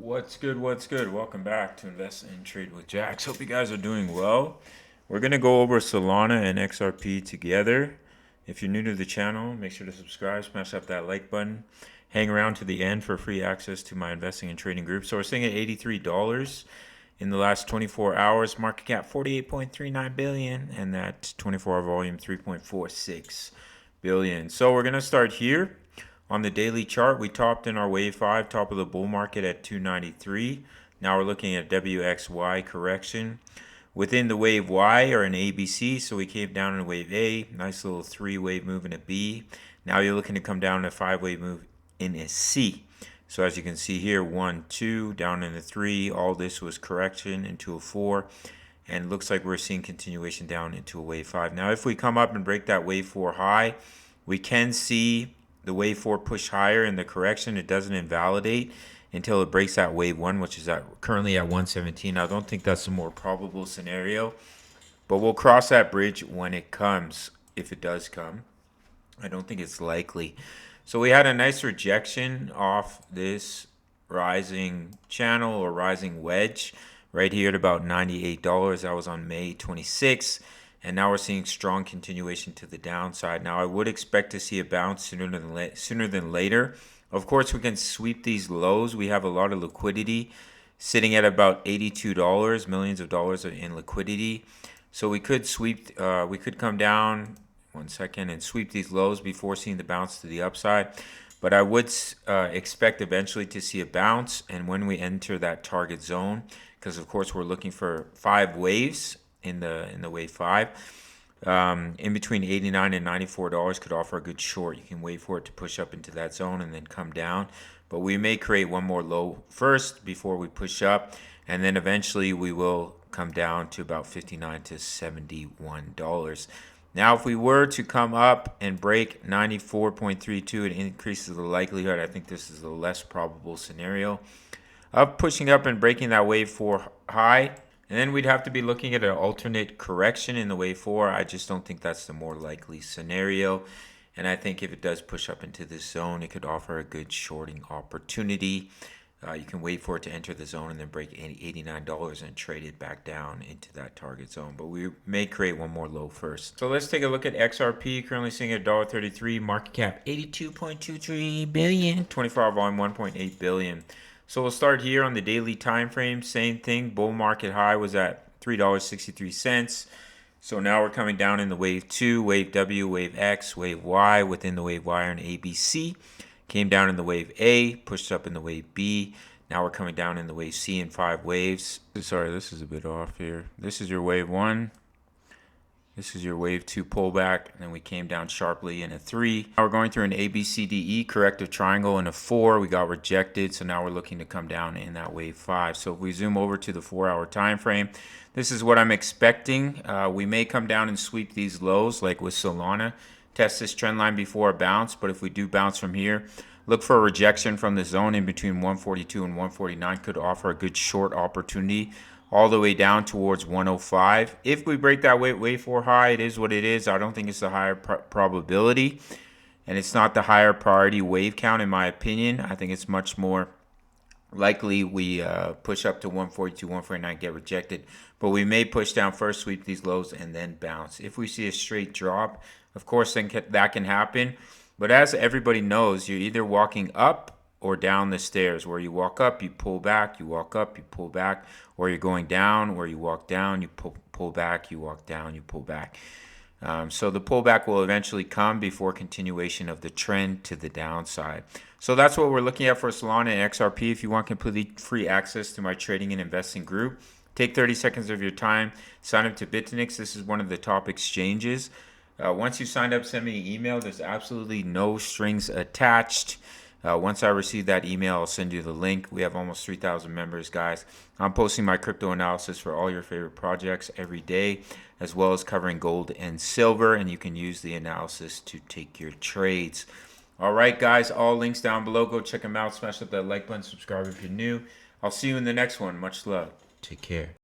What's good? What's good? Welcome back to Invest and Trade with Jax. Hope you guys are doing well. We're going to go over Solana and XRP together. If you're new to the channel, make sure to subscribe, smash up that like button. Hang around to the end for free access to my investing and trading group. So we're sitting at $83 in the last 24 hours. Market cap 48.39 billion and that 24-hour volume 3.46 billion. So we're going to start here. On the daily chart, we topped in our wave 5, top of the bull market at 293. Now we're looking at WXY correction. Within the wave Y or an ABC, so we came down in a wave A, nice little 3-wave move in a B. Now you're looking to come down in a 5-wave move in a C. So as you can see here, 1, 2, down in a 3. All this was correction into a 4. And it looks like we're seeing continuation down into a wave 5. Now if we come up and break that wave 4 high, we can see the wave 4 push higher in the correction. It doesn't invalidate until it breaks that wave 1, which is currently at 117. I don't think that's a more probable scenario, but we'll cross that bridge when it comes, if it does come. I don't think it's likely. So we had a nice rejection off this rising channel or rising wedge right here at about $98. That was on May 26th. And now we're seeing strong continuation to the downside. Now I would expect to see a bounce sooner than later. Of course, we can sweep these lows. We have a lot of liquidity sitting at about $82, millions of dollars in liquidity. So we could sweep, we could come down 1 second and sweep these lows before seeing the bounce to the upside. But I would expect eventually to see a bounce, and when we enter that target zone, because of course we're looking for 5 waves in the wave 5, in between $89 and $94 could offer a good short. You can wait for it to push up into that zone and then come down, but we may create one more low first before we push up, and then eventually we will come down to about $59 to $71. Now if we were to come up and break 94.32, it increases the likelihood, I think this is the less probable scenario, of pushing up and breaking that wave 4 high. And then we'd have to be looking at an alternate correction in the wave 4. I just don't think that's the more likely scenario. And I think if it does push up into this zone, it could offer a good shorting opportunity. You can wait for it to enter the zone and then break $89 and trade it back down into that target zone. But we may create one more low first. So let's take a look at XRP, currently sitting at $1.33, market cap $82.23 billion, 24-hour volume $1.8 billion. So we'll start here on the daily time frame. Same thing, bull market high was at $3.63. So now we're coming down in the wave 2, wave W, wave X, wave Y. Within the wave Y and ABC. Came down in the wave A, pushed up in the wave B. Now we're coming down in the wave C in 5 waves. Sorry, this is a bit off here. This is your wave 1. This is your wave 2 pullback, and then we came down sharply in a 3. Now we're going through an ABCDE corrective triangle in a 4. We got rejected, so now we're looking to come down in that wave 5. So if we zoom over to the 4-hour time frame, this is what I'm expecting. We may come down and sweep these lows like with Solana, test this trend line before a bounce, but if we do bounce from here, look for a rejection from the zone in between 142 and 149 could offer a good short opportunity all the way down towards 105. If we break that wave 4 high, it is what it is. I don't think it's the higher probability, and it's not the higher priority wave count in my opinion. I think it's much more likely we push up to 142, 149, get rejected, but we may push down first, sweep these lows, and then bounce. If we see a straight drop, of course, then that can happen. But as everybody knows, you're either walking up or down the stairs. Where you walk up, you pull back, you walk up, you pull back, or you're going down, where you walk down, you pull back, you walk down, you pull back. So the pullback will eventually come before continuation of the trend to the downside. So that's what we're looking at for Solana and XRP. If you want completely free access to my trading and investing group, take 30 seconds of your time, sign up to Bitfinex. This is one of the top exchanges. Once you signed up, send me an email. There's absolutely no strings attached. Once I receive that email, I'll send you the link. We have almost 3,000 members, guys. I'm posting my crypto analysis for all your favorite projects every day, as well as covering gold and silver, and you can use the analysis to take your trades. All right, guys, all links down below. Go check them out. Smash up that like button. Subscribe if you're new. I'll see you in the next one. Much love. Take care.